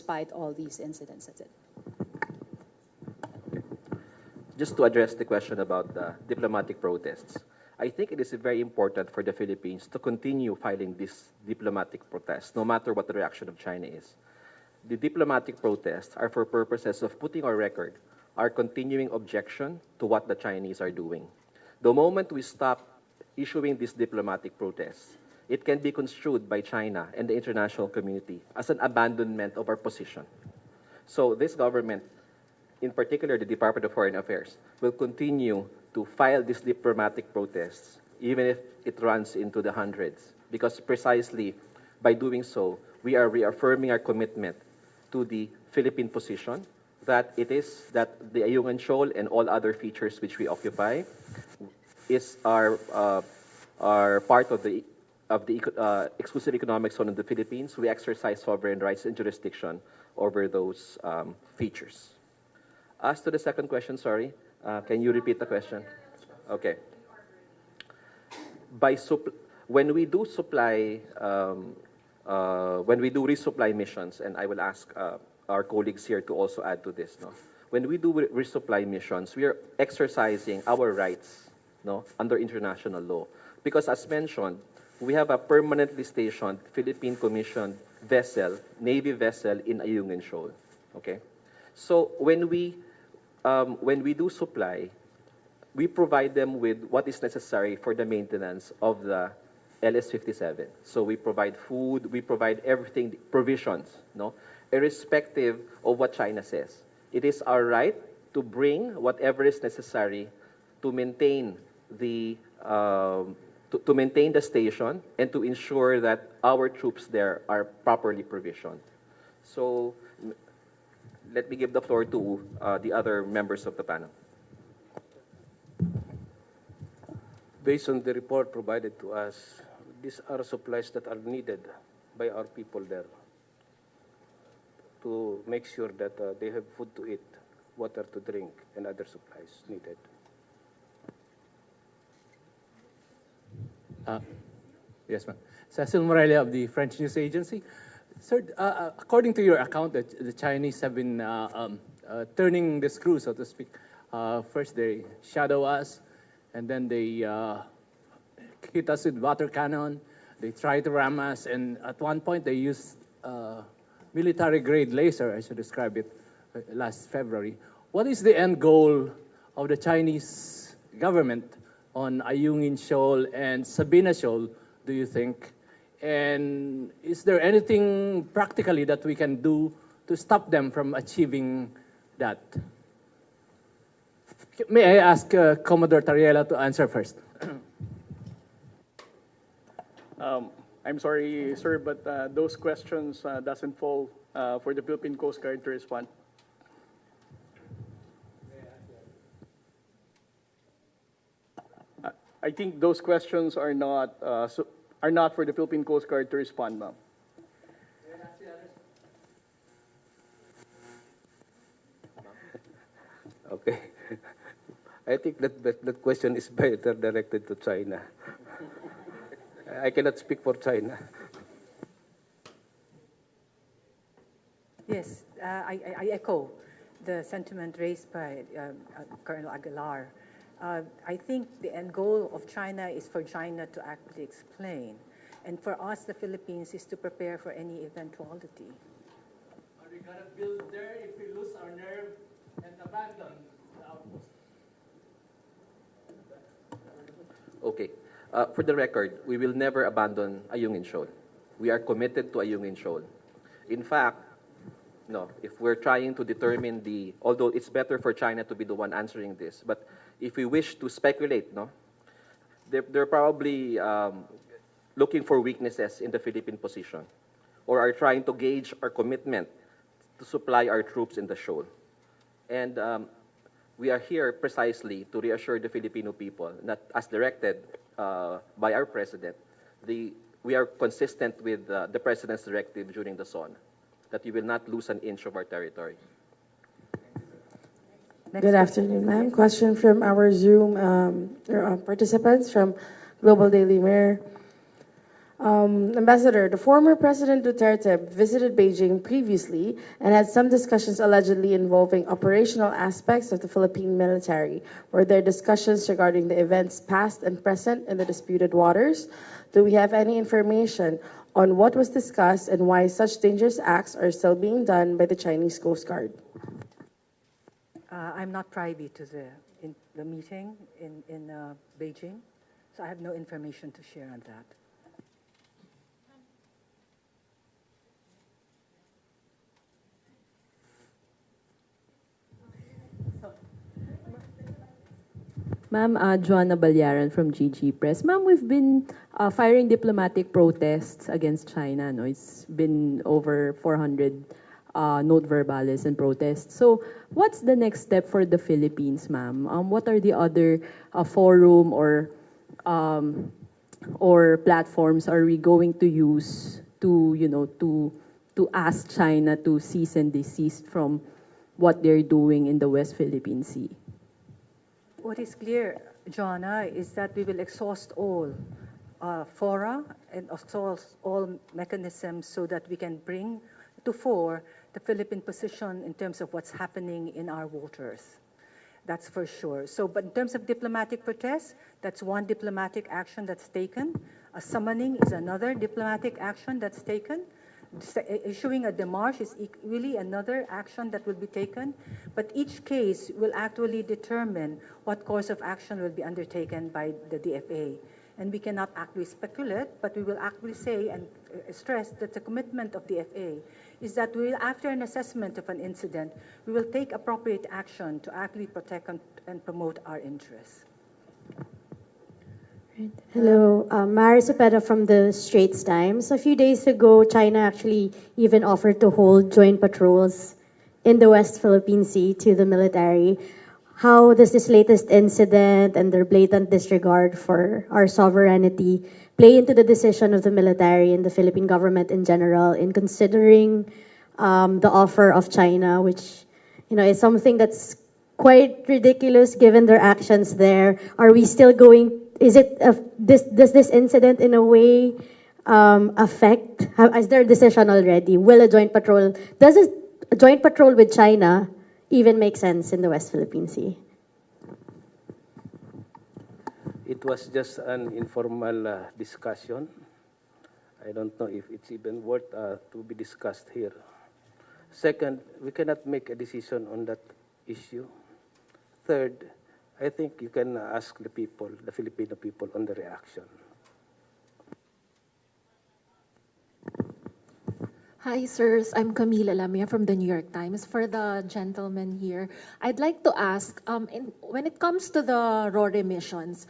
despite all these incidents. That's it. Just to address the question about the diplomatic protests, I think it is very important for the Philippines to continue filing these diplomatic protests, no matter what the reaction of China is. The diplomatic protests are for purposes of putting on record our continuing objection to what the Chinese are doing. The moment we stop issuing these diplomatic protests, it can be construed by China and the international community as an abandonment of our position. So this government, in particular the Department of Foreign Affairs, will continue to file these diplomatic protests, even if it runs into the hundreds, because precisely by doing so, we are reaffirming our commitment to the Philippine position that it is that the Ayungin Shoal and all other features which we occupy is our part of the exclusive economic zone of the Philippines. We exercise sovereign rights and jurisdiction over those features. As to the second question, sorry, can you repeat the question? Okay. When we do resupply missions, and I will ask our colleagues here to also add to this, no? When we do resupply missions, we are exercising our rights, no, under international law. Because as mentioned, we have a permanently stationed Philippine commissioned vessel, Navy vessel in Ayungin Shoal. Okay? So when we do supply, we provide them with what is necessary for the maintenance of the LS-57. So we provide food, we provide everything, provisions, no? Irrespective of what China says. It is our right to bring whatever is necessary to maintain the station and to ensure that our troops there are properly provisioned. So let me give the floor to the other members of the panel. Based on the report provided to us, these are supplies that are needed by our people there to make sure that they have food to eat, water to drink, and other supplies needed. Yes, ma'am. Cecil Morelia of the French News Agency. Sir, according to your account, the Chinese have been turning the screw, so to speak. First, they shadow us, and then they hit us with water cannon. They try to ram us, and at one point, they used military-grade laser, I should describe it, last February. What is the end goal of the Chinese government on Ayungin Shoal and Sabina Shoal, do you think? And is there anything practically that we can do to stop them from achieving that? May I ask Commodore Tariela to answer first? I'm sorry, sir, but those questions doesn't fall for the Philippine Coast Guard to respond. I think those questions are not for the Philippine Coast Guard to respond, ma'am. Okay. I think that question is better directed to China. I cannot speak for China. Yes, I echo the sentiment raised by Colonel Aguilar. I think the end goal of China is for China to actually explain. And for us, the Philippines, is to prepare for any eventuality. Are we going to build there if we lose our nerve and abandon the outpost? Okay. For the record, we will never abandon Ayungin Shoal. We are committed to Ayungin Shoal. In fact, no, if we're trying to determine although it's better for China to be the one answering this, but if we wish to speculate, no, they're probably looking for weaknesses in the Philippine position, or are trying to gauge our commitment to supply our troops in the shoal. And we are here precisely to reassure the Filipino people that, as directed by our president, we are consistent with the president's directive during the SON, that we will not lose an inch of our territory. Good afternoon, ma'am. Question from our Zoom participants from Global Daily Mirror. Ambassador, the former President Duterte visited Beijing previously and had some discussions allegedly involving operational aspects of the Philippine military. Were there discussions regarding the events past and present in the disputed waters? Do we have any information on what was discussed and why such dangerous acts are still being done by the Chinese Coast Guard? I'm not privy to the meeting in Beijing, so I have no information to share on that. Ma'am, Joanna Balyaran from GG Press. Ma'am, we've been firing diplomatic protests against China. No? It's been over 400 note verbales and protests. So what's the next step for the Philippines, ma'am? What are the other forum or platforms are we going to use to, to ask China to cease and desist from what they're doing in the West Philippine Sea? What is clear, Joanna, is that we will exhaust all fora and exhaust all mechanisms so that we can bring to fore the Philippine position in terms of what's happening in our waters. That's for sure. So, but in terms of diplomatic protests, that's one diplomatic action that's taken. A summoning is another diplomatic action that's taken. Issuing a démarche is really another action that will be taken, but each case will actually determine what course of action will be undertaken by the DFA. And we cannot actually speculate, but we will actually say and stress that the commitment of the DFA is that we will, after an assessment of an incident, we will take appropriate action to actually protect and promote our interests. Hello, Mara Cepeda from the Straits Times. A few days ago, China actually even offered to hold joint patrols in the West Philippine Sea to the military. How does this latest incident and their blatant disregard for our sovereignty play into the decision of the military and the Philippine government in general in considering the offer of China, which is something that's quite ridiculous given their actions there? Are we still going? Does this incident in a way affect? Is there a decision already? Will a joint patrol? Does a joint patrol with China even make sense in the West Philippine Sea? It was just an informal discussion. I don't know if it's even worth to be discussed here. Second, we cannot make a decision on that issue. Third, I think you can ask the people, the Filipino people, on the reaction. Hi, sirs. I'm Camila Lamia from the New York Times. For the gentleman here, I'd like to ask, when it comes to the RORE missions,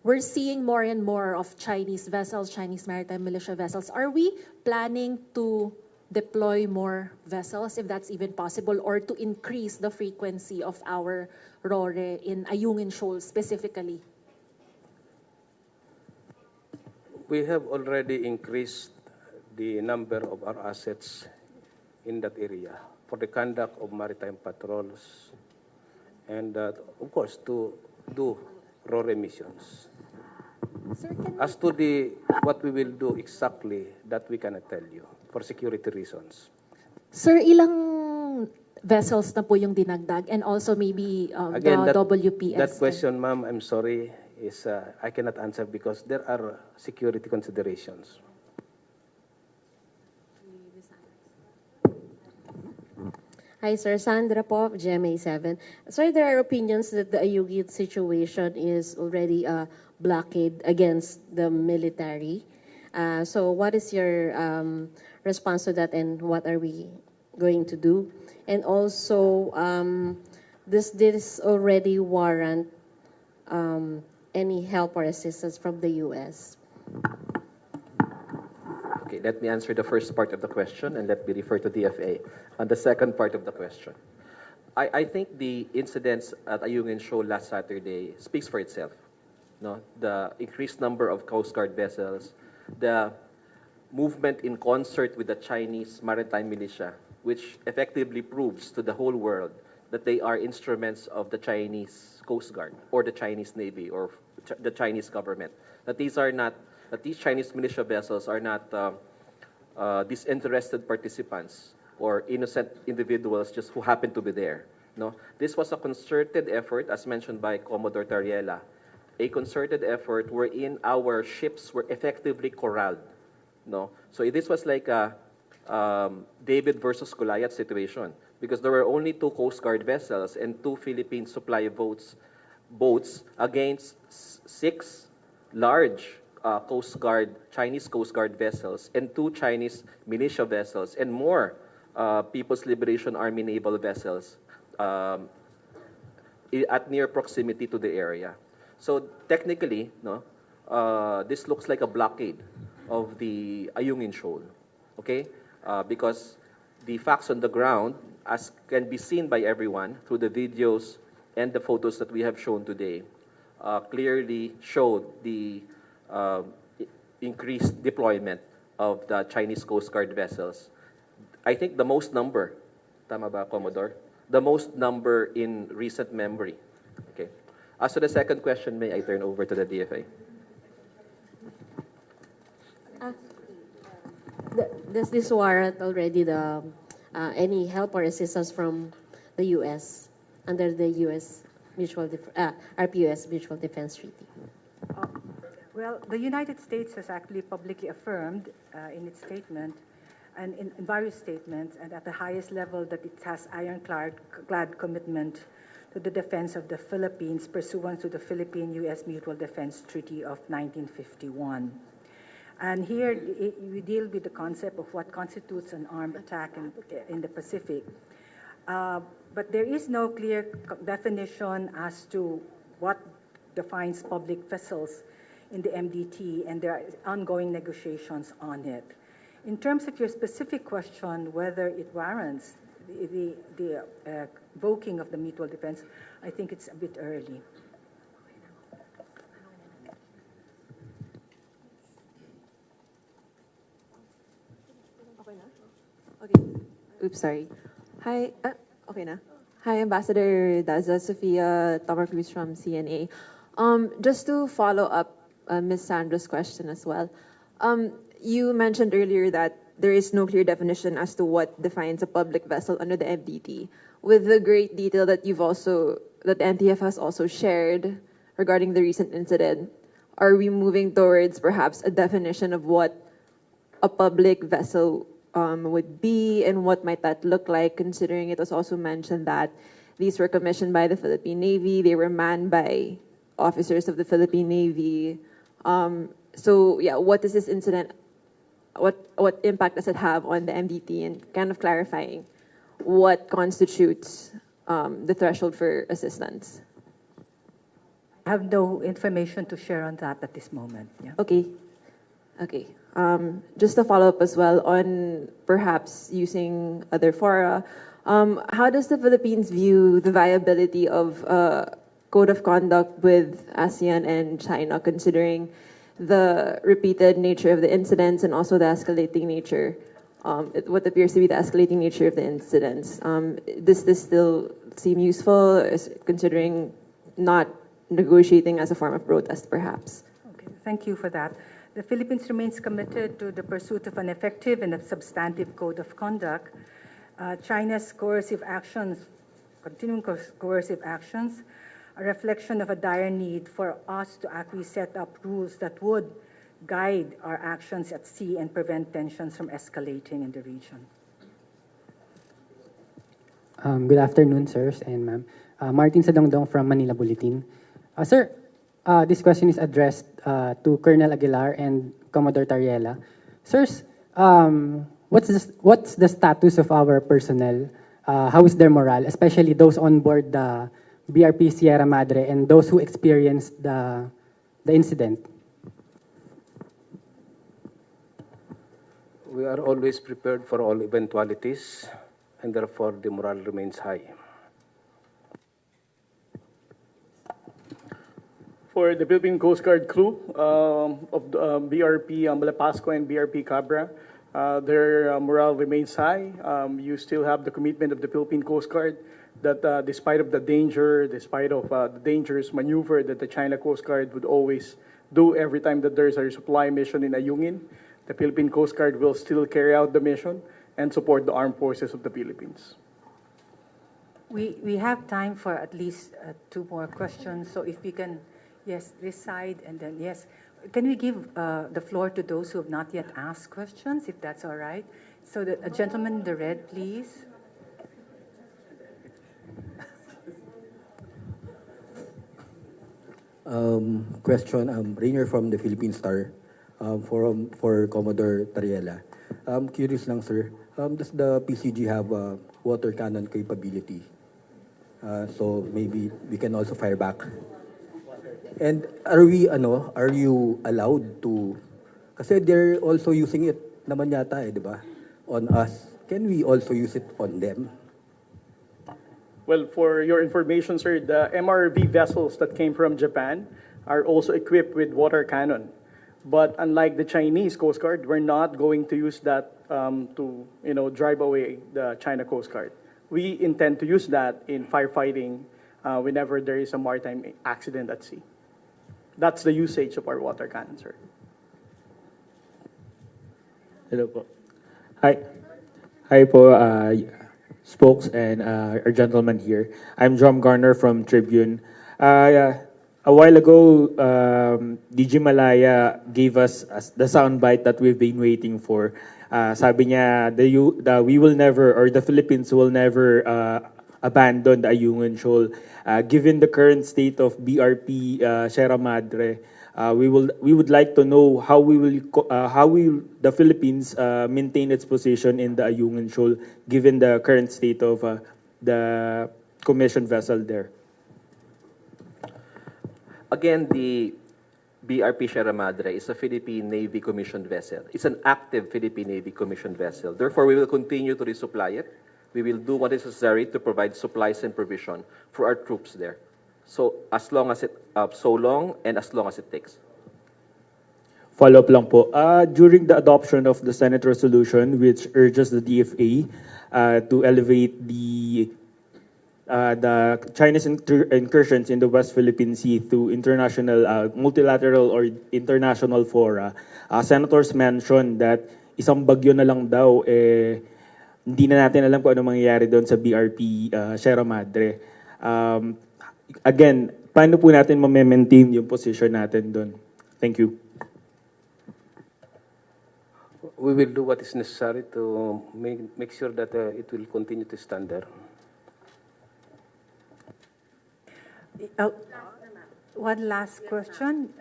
we're seeing more and more of Chinese vessels, Chinese maritime militia vessels. Are we planning to deploy more vessels, if that's even possible, or to increase the frequency of our RORE in Ayungin Shoal specifically? We have already increased the number of our assets in that area for the conduct of maritime patrols and, of course, to do RORE missions. Sir, As to what we will do exactly, that we cannot tell you for security reasons. Sir, ilang vessels na po yung dinagdag, and also maybe Again, the WPS? That question, ma'am, I'm sorry, is I cannot answer because there are security considerations. Hi, sir. Sandra po of GMA7. Sir, there are opinions that the Ayungin situation is already a blockade against the military. So what is your response to that, and what are we going to do? And also, does this already warrant any help or assistance from the U.S.? Okay, let me answer the first part of the question and let me refer to DFA on the second part of the question. I think the incidents at Ayungin Shoal last Saturday speaks for itself. No, the increased number of Coast Guard vessels, the movement in concert with the Chinese maritime militia, which effectively proves to the whole world that they are instruments of the Chinese Coast Guard or the Chinese Navy or the Chinese government. That these are not that these Chinese militia vessels are not disinterested participants or innocent individuals just who happen to be there. No, this was a concerted effort, as mentioned by Commodore Tariela, a concerted effort wherein our ships were effectively corralled. No, so this was like a David versus Goliath situation, because there were only 2 Coast Guard vessels and 2 Philippine supply boats against 6 large Chinese Coast Guard vessels and 2 Chinese militia vessels and more People's Liberation Army naval vessels at near proximity to the area. So technically, no, this looks like a blockade of the Ayungin Shoal, okay? Because the facts on the ground, as can be seen by everyone through the videos and the photos that we have shown today, clearly showed the increased deployment of the Chinese Coast Guard vessels. I think the most number, tama ba, Commodore? The most number in recent memory. Okay. As to the second question, may I turn over to the DFA? Does this warrant already the any help or assistance from the U.S. under the U.S. RPUS Mutual Defense Treaty? Well, the United States has actually publicly affirmed in its statement and in various statements and at the highest level that it has ironclad commitment to the defense of the Philippines pursuant to the Philippine-U.S. Mutual Defense Treaty of 1951. And here we deal with the concept of what constitutes an armed attack in the Pacific. But there is no clear definition as to what defines public vessels in the MDT, and there are ongoing negotiations on it. In terms of your specific question, whether it warrants the invoking of the mutual defense, I think it's a bit early. Okay. Oops, sorry. Hi. Okay na. Hi, Ambassador Daza, Sofia Tomar Cruz from CNA. Just to follow up Ms. Sandra's question as well. You mentioned earlier that there is no clear definition as to what defines a public vessel under the MDT. With the great detail that that NTF has also shared regarding the recent incident, are we moving towards perhaps a definition of what a public vessel would be, and what might that look like, considering it was also mentioned that these were commissioned by the Philippine Navy, they were manned by officers of the Philippine Navy. So yeah, what is this incident, what impact does it have on the MDT, and kind of clarifying what constitutes the threshold for assistance? I have no information to share on that at this moment. Yeah. Okay. Just to follow up as well on perhaps using other fora, how does the Philippines view the viability of code of conduct with ASEAN and China, considering the repeated nature of the incidents and also the escalating nature, what appears to be the escalating nature of the incidents? Does this still seem useful, considering not negotiating as a form of protest, perhaps? Okay, thank you for that. The Philippines remains committed to the pursuit of an effective and a substantive code of conduct. China's coercive actions, continuing coercive actions, a reflection of a dire need for us to actually set up rules that would guide our actions at sea and prevent tensions from escalating in the region. Good afternoon, sirs and ma'am. Martin Sadongdong from Manila Bulletin. Sir, this question is addressed to Colonel Aguilar and Commodore Tariela. Sirs, what's the status of our personnel? How is their morale, especially those on board the BRP Sierra Madre and those who experienced the incident? We are always prepared for all eventualities, and therefore the morale remains high. For the Philippine Coast Guard crew of BRP Malapascua and BRP Cabra, their morale remains high. You still have the commitment of the Philippine Coast Guard that despite of the danger, despite of the dangerous maneuver that the China Coast Guard would always do every time that there's a resupply mission in Ayungin. The Philippine Coast Guard will still carry out the mission and support the armed forces of the Philippines. We have time for at least two more questions. So if we can, yes, this side, and then yes. Can we give the floor to those who have not yet asked questions, if that's all right? So a gentleman in the red, please. Question, Rainier from the Philippine Star, for Commodore Tariela. Curious lang, sir. Does the PCG have a water cannon capability? So maybe we can also fire back. And are you allowed to? Kasi they're also using it naman yata, di ba? On us. Can we also use it on them? Well, for your information, sir, the MRV vessels that came from Japan are also equipped with water cannon. But unlike the Chinese Coast Guard, we're not going to use that to drive away the China Coast Guard. We intend to use that in firefighting whenever there is a maritime accident at sea. That's the usage of our water cannon, sir. Hello po. Hi. Hi po, spokes and our gentleman here. I'm John Garner from Tribune. A while ago, DG Malaya gave us the soundbite that we've been waiting for. Sabi niya, we will never, or the Philippines will never abandon the Ayungin Shoal. Given the current state of BRP Sierra Madre, we would like to know how will the Philippines maintain its position in the Ayungin Shoal, given the current state of the commissioned vessel there. Again, the BRP Sierra Madre is a Philippine Navy commissioned vessel. It's an active Philippine Navy commissioned vessel. Therefore, we will continue to resupply it. We will do what is necessary to provide supplies and provision for our troops there. So as long as it takes. Follow-up lang po. During the adoption of the Senate resolution, which urges the DFA to elevate the Chinese incursions in the West Philippine Sea to international, multilateral or international fora, senators mentioned that isang bagyo na lang daw, hindi na natin alam kung ano mangyayari doon sa BRP Sierra Madre. Again, paano po natin ma-maintain yung position natin doon? Thank you. We will do what is necessary to make sure that it will continue to stand there. One last question.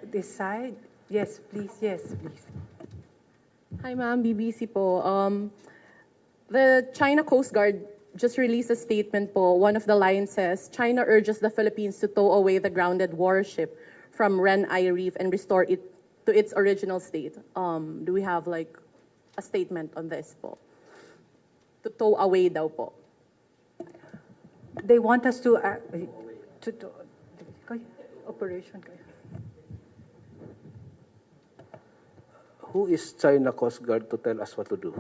This side. Yes, please. Yes, please. Hi, ma'am. BBC po. The China Coast Guard just released a statement po. One of the lines says, China urges the Philippines to tow away the grounded warship from Ren-Ai Reef and restore it to its original state. Do we have like a statement on this po? To tow away daw po. They want us to operation. Who is China Coast Guard to tell us what to do?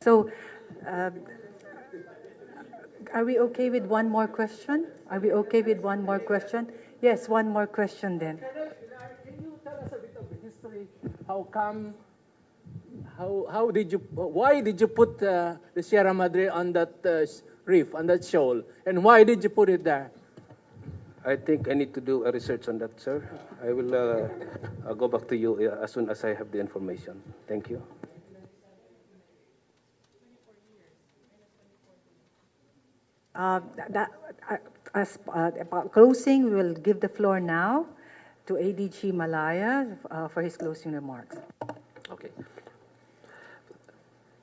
So, are we okay with one more question? Are we okay with one more question? Yes, one more question then. Can you tell us a bit of the history? How come? Why did you put the Sierra Madre on that reef, on that shoal? And why did you put it there? I think I need to do a research on that, sir. I will I'll go back to you as soon as I have the information. Thank you. Closing, we will give the floor now to ADG Malaya for his closing remarks. Okay.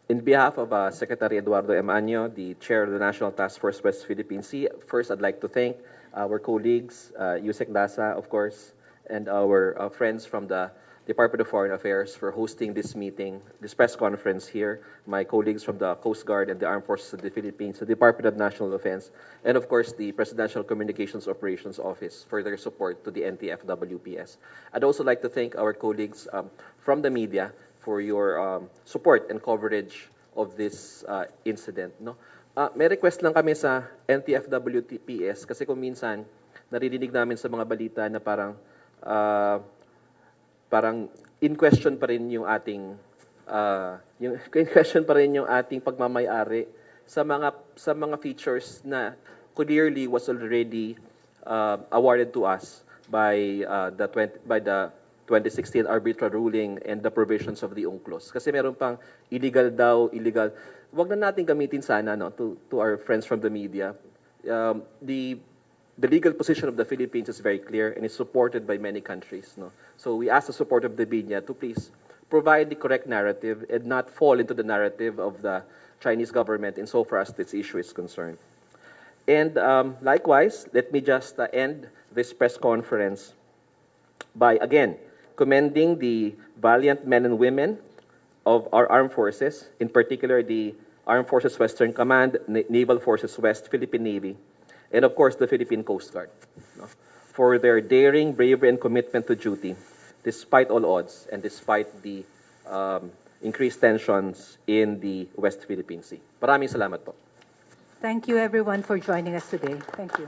In behalf of Secretary Eduardo M. Año, the Chair of the National Task Force West Philippine Sea, first I'd like to thank our colleagues, Yusek Dasa, of course, and our friends from the Department of Foreign Affairs for hosting this meeting, this press conference here, my colleagues from the Coast Guard and the Armed Forces of the Philippines, the Department of National Defense, and of course the Presidential Communications Operations Office for their support to the NTF-WPS. I'd also like to thank our colleagues from the media for your support and coverage of this incident. No? May request lang kami sa NTFWTPS kasi kung minsan naririnig namin sa mga balita na parang in question pa rin yung ating in question pa rin yung ating pagmamay-ari sa mga features na clearly was already awarded to us by the 2016 arbitral ruling and the provisions of the UNCLOS. Kasi meron pang illegal. Wag na natin gamitin sana to our friends from the media. The legal position of the Philippines is very clear and is supported by many countries. So we ask the support of the media to please provide the correct narrative and not fall into the narrative of the Chinese government insofar as this issue is concerned. And likewise, let me just end this press conference by, again, commending the valiant men and women of our armed forces, in particular the Armed Forces Western Command, Naval Forces West, Philippine Navy, and of course the Philippine Coast Guard, for their daring, bravery, and commitment to duty, despite all odds and despite the increased tensions in the West Philippine Sea. Maraming salamat po. Thank you everyone for joining us today. Thank you.